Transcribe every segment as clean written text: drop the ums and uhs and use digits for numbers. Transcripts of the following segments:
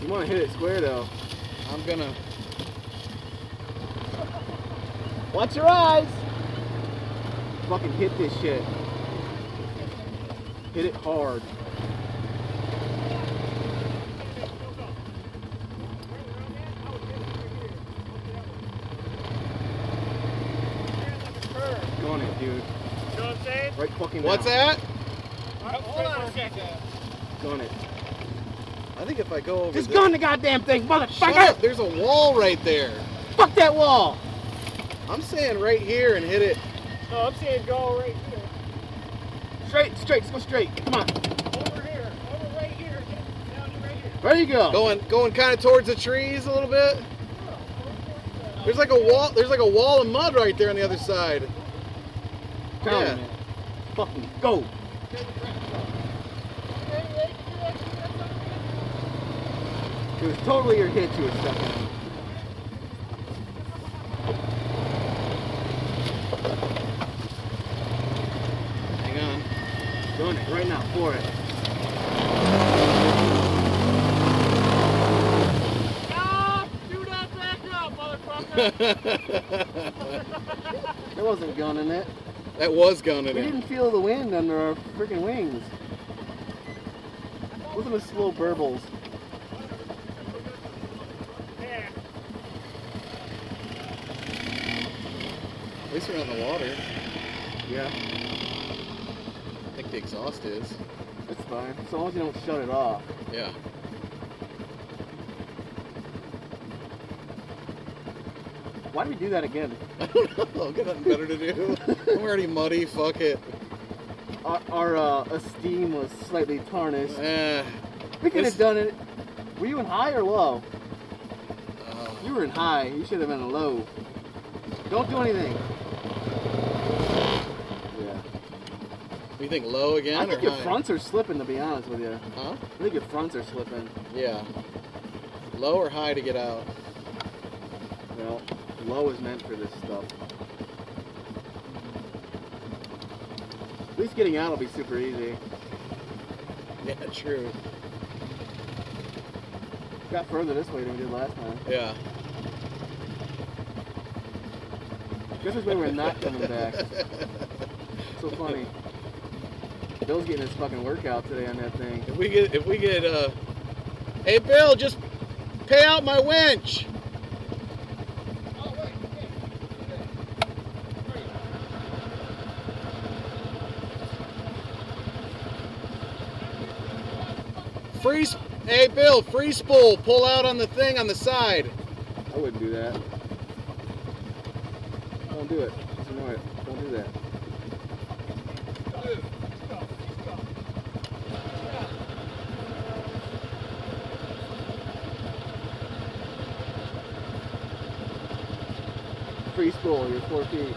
You want to hit it square though. I'm gonna. Watch your eyes. Fucking hit this shit. Hit it hard. Go on it, dude. You know what I'm saying? Right fucking What's now. that? Hold on a second. Go on it. I think if I go over Just this... go on the goddamn thing, Shut motherfucker! up, there's a wall right there. Fuck that wall! I'm saying right here and hit it. No, I'm saying go right here. Straight, straight, just go straight. Come on. Over here. Over right here. Down to right here. There you go. Going kind of towards the trees a little bit. There's like a wall. There's like a wall of mud right there on the other side. Tell Yeah. me, man. Fucking go. It was totally your hit you were stuck in. Hang on. Doing it right now for it. Stop! Do not back up, motherfucker! There wasn't gun in it. That was gunning We it. didn't feel the wind under our freaking wings. Listen to slow burbles. Yeah. At least we're not in the water. Yeah, I think the exhaust is. it's fine. As long as you don't shut it off. Yeah. Why did we do that again? I don't know. Got nothing better to do. I'm already muddy. Fuck it. Our esteem was slightly tarnished. We could this- have done it. Were you in high or low? Oh. You were in high. You should have been in low. Don't do anything. Yeah. You think low again I or think your high? fronts are slipping, to be honest with you. Huh? I think your fronts are slipping. Yeah. Low or high to get out? Well, low is meant for this stuff. At least getting out will be super easy. Yeah, true. Got further this way than we did last time. Yeah. This is when we're not coming back. So funny. Bill's getting his fucking workout today on that thing. If we get, hey Bill, just pay out my winch. Hey Bill, free spool, pull out on the thing on the side. I wouldn't do that. Don't do it. Just ignore it. Don't do that. Free spool, you're 4 feet.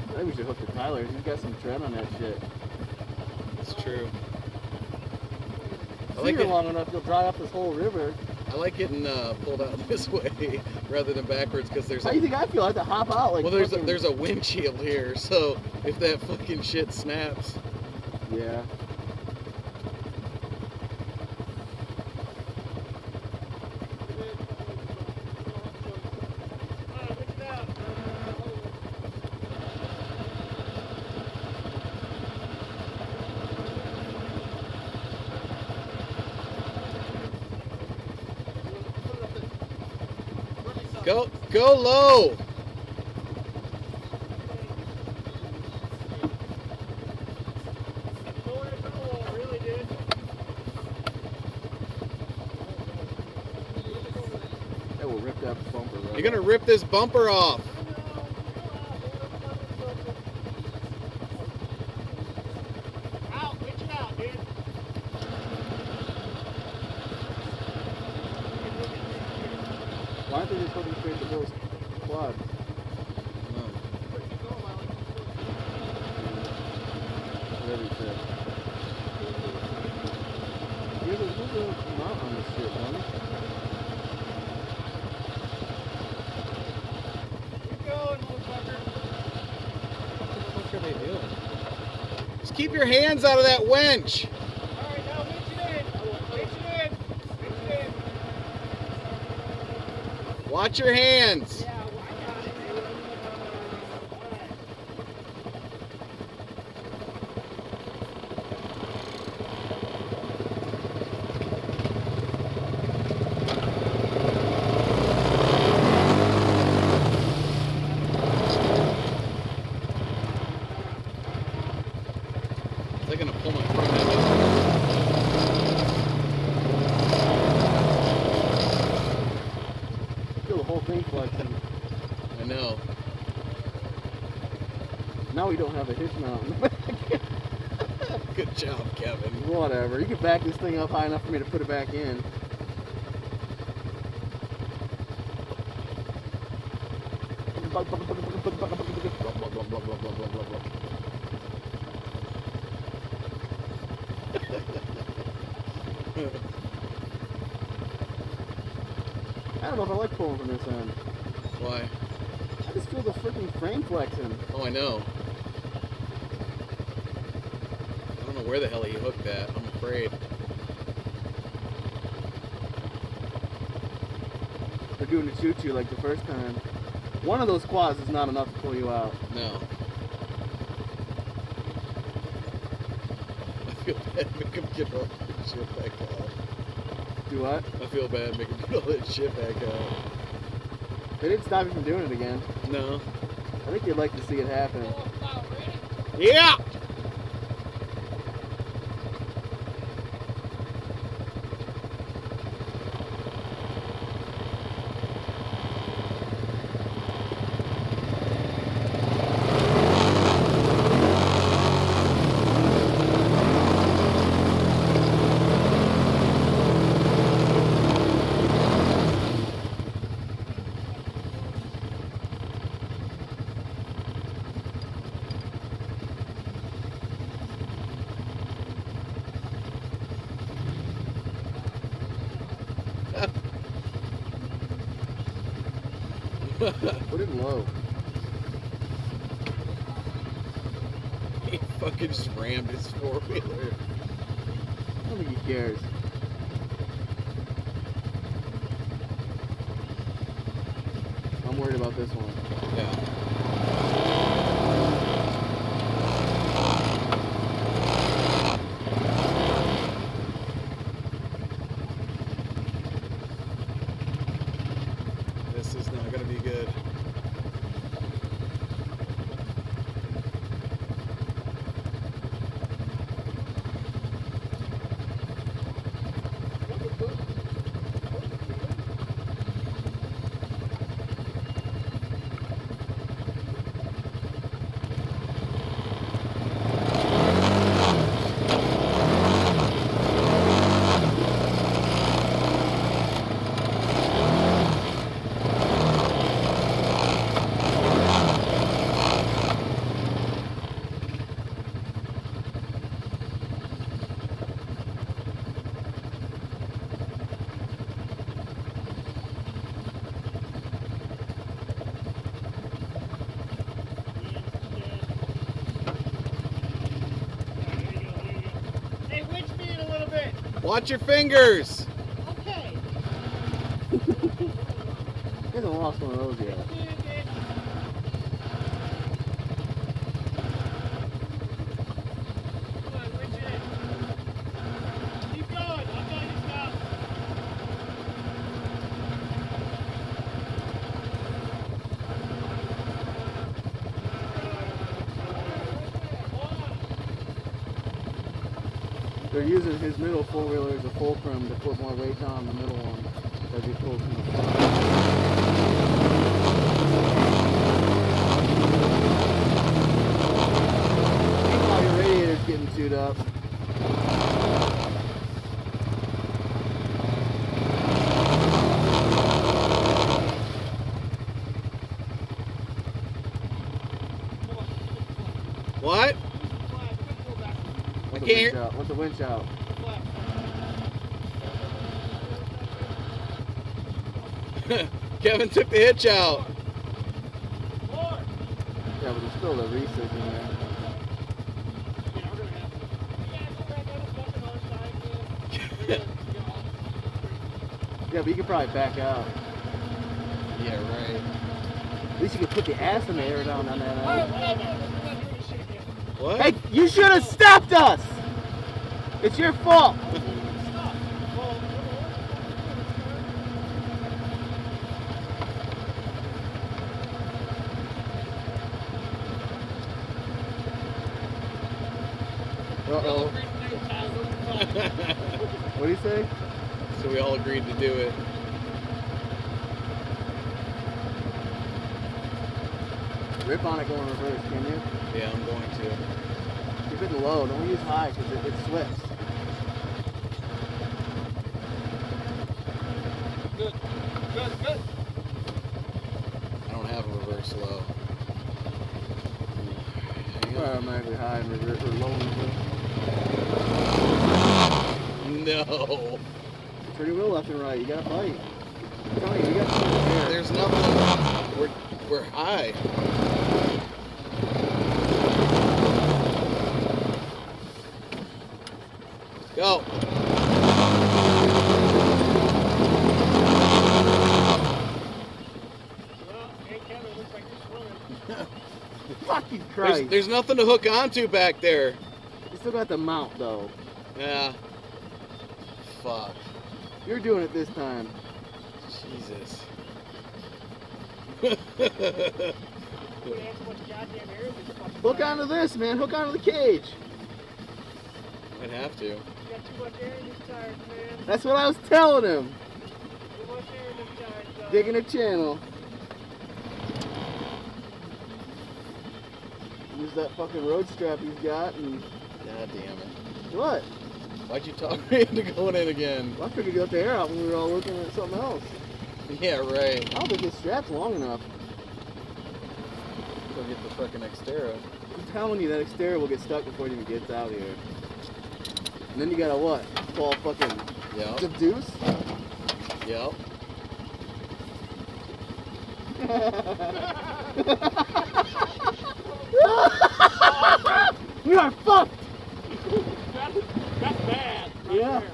I think we should hook the Tyler. He's got some tread on that shit. It's true. If you're long enough, you'll dry up this whole river. I like getting pulled out this way rather than backwards because there's. How do you think I feel? I have to hop out like. Well, there's fucking... a windshield here, so if that fucking shit snaps. Yeah. Go low. That will rip that bumper. Right. You're gonna rip this bumper off. Why aren't they just looking straight to Bill's quad? Whatever you said. There's a mount on this shit, man. keep your hands out of that winch. All right, now winch it in. Winch it in. Winch it in. Watch your hands. Yeah, well, I got it. They're gonna pull my front end. Feel the whole thing flexing. I know. Now we don't have a hitch mount in the back. Good job, Kevin. Whatever. You can back this thing up high enough for me to put it back in. I don't know if I like pulling from this end. Why? I just feel the freaking frame flexing. Oh, I know. I don't know where the hell he hooked that. I'm afraid. They're doing to shoot you like the first time. One of those quads is not enough to pull you out. No. I feel bad making him get all that shit back out. Do what? I feel bad making him get all that shit back out. They didn't stop you from doing it again. No. I think they'd like to see it happen. Yeah! Put it low. He fucking just rammed his four-wheeler. I don't think he cares. I'm worried about this one. Yeah. This is not going to be good. Hey, winch me in a little bit. Watch your fingers! Okay. He hasn't lost one of those yet. Come on, winch it in. Keep going. I'll tell you stop. They're using his middle four-wheeler as a fulcrum to put more weight on the middle one as he pulls from the front. Meanwhile, your radiator's getting chewed up. What? Want the can't- winch out. Want the winch out. Kevin took the hitch out. Yeah, but there's still a research in there. Yeah, we're gonna Yeah, but you could probably back out. Yeah, right. At least you could put the ass in the air down on that end. What? Hey, you should have stopped us! It's your fault! Uh-oh. What do you say? So we all agreed to do it. Rip on it going reverse, can you? Yeah, I'm going to. Keep it low, don't use high because it slips. Good. I don't have a reverse low. Hang on. Automatically high and reverse or low and reverse. No. Pretty well left and right. You gotta bite. I'm telling you, you got to there. There's nothing. We're high. Go. Fucking Christ. There's nothing to hook onto back there. You still got the mount though. Yeah. Fuck. You're doing it this time. Jesus. Hook onto this, man. Hook onto the cage. I'd have to. You got too much air in these tires, man. That's what I was telling him. Too much air in these tires, dog. Digging a channel. Use that fucking road strap he's got and... God damn it. What? Why'd you talk me into going in again? Well, I figured you got the air out when we were all looking at something else. Yeah, right. I don't think this strap's long enough. Go get the fucking Xterra. I'm telling you, that Xterra will get stuck before it even gets out here. And then you gotta what? Fall fucking... Yep. Deuce? Yep. We are fucked! That's bad. Right Yeah. there.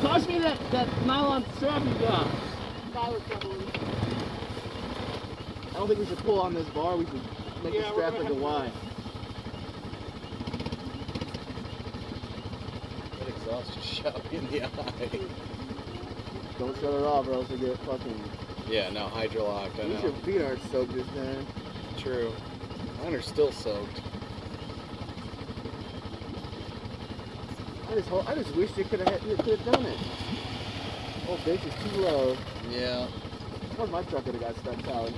Toss me that nylon strap you got. Tyler's got one. I don't think we should pull on this bar. We should make the Yeah, strap we're like a gonna Y. That exhaust just shot me in the eye. Don't shut it off or else you'll get fucking... Yeah, no, hydrolocked, I At least know. your feet aren't soaked this time. True. Mine are still soaked. I just wish you could have done it. Oh, bitch, it's too low. Yeah, Or my truck would have got stuck out.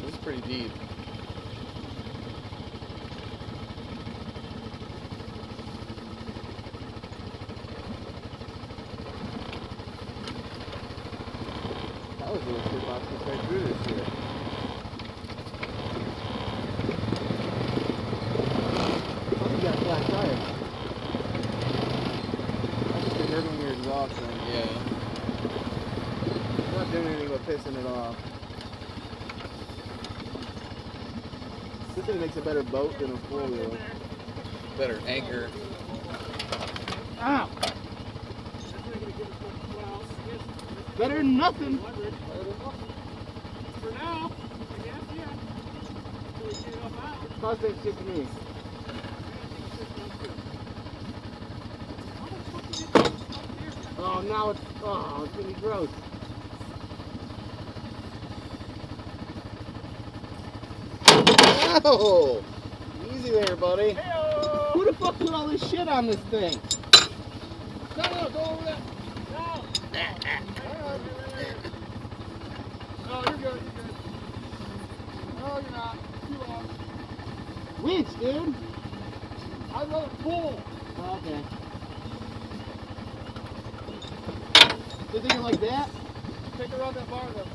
this is pretty deep. That was a little shit box to start through this shit. Oh, you got a flat tire. That's just reserving your exhaust then. Yeah. It's not doing anything but pissing it off. This thing makes a better boat than a four-wheel. Better anchor. Ow! Better than nothing. For now. Yes, yeah. Until we get it up out. How's that shit to me? Oh, now it's gonna be gross. Oh! Easy there, buddy. Hey-o! Who the fuck put all this shit on this thing? No, go over that. No. No, you're good. No, you're not. Too long. Winch, dude. I'd rather pull. Oh, okay. You're thinking like that? Take her on that bar though.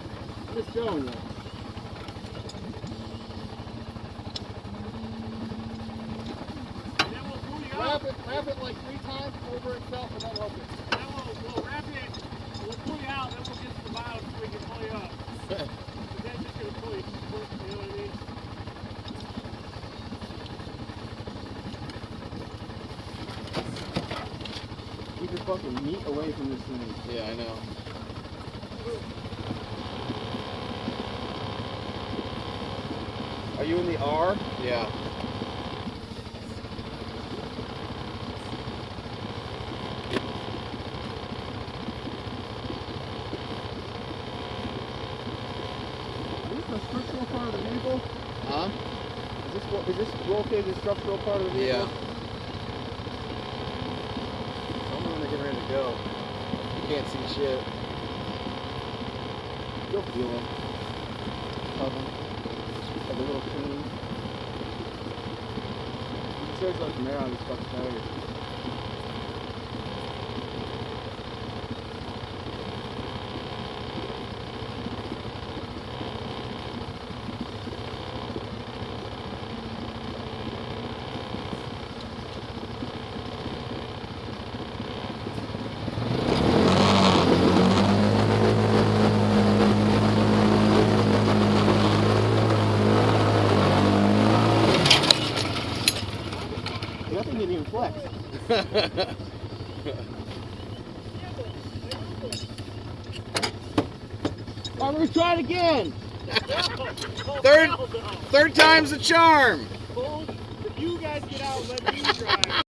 I'm just showing you. And then we'll pull you up. Wrap it like 3 times over itself and then hook it. Then we'll wrap it. We'll pull you out. Then we'll get to the bottom so we can pull you up. But that's just gonna pull you. You know what I mean? fucking meat away from this thing. Yeah, I know. Are you in the R? Yeah. Is this the structural part of the vehicle? Huh? Is this roll cage the structural part of the vehicle? Yeah. Tell me when they're getting ready to go. You can't see shit. You'll feel them. Of them. Like a little clean. You can like some air on these fucking tires. Nothing didn't even flex. Alright, we're gonna try it again. Third time's the charm. If you guys get out, let me drive.